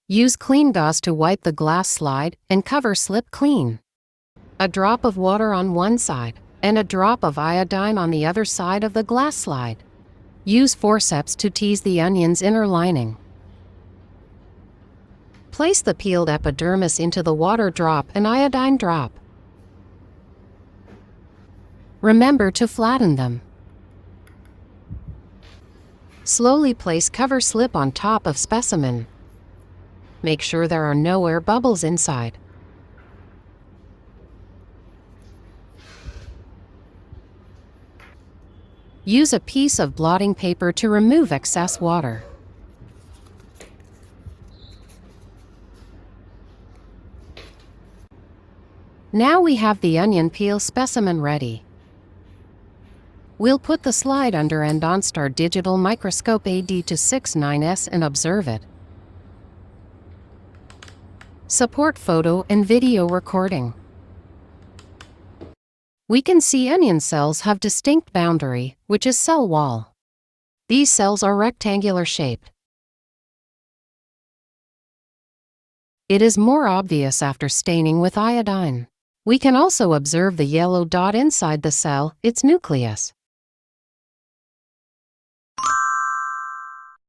Use clean gauze to wipe the glass slide and cover slip clean. A drop of water on one side and a drop of iodine on the other side of the glass slide. Use forceps to tease the onion's inner lining. Place the peeled epidermis into the water drop and iodine drop. Remember to flatten them. Slowly place cover slip on top of specimen. Make sure there are no air bubbles inside. Use a piece of blotting paper to remove excess water. Now we have the onion peel specimen ready. We'll put the slide under Andonstar Digital Microscope AD269S and observe it. Support photo and video recording. We can see onion cells have distinct boundary, which is cell wall. These cells are rectangular shaped. It is more obvious after staining with iodine. We can also observe the yellow dot inside the cell, its nucleus.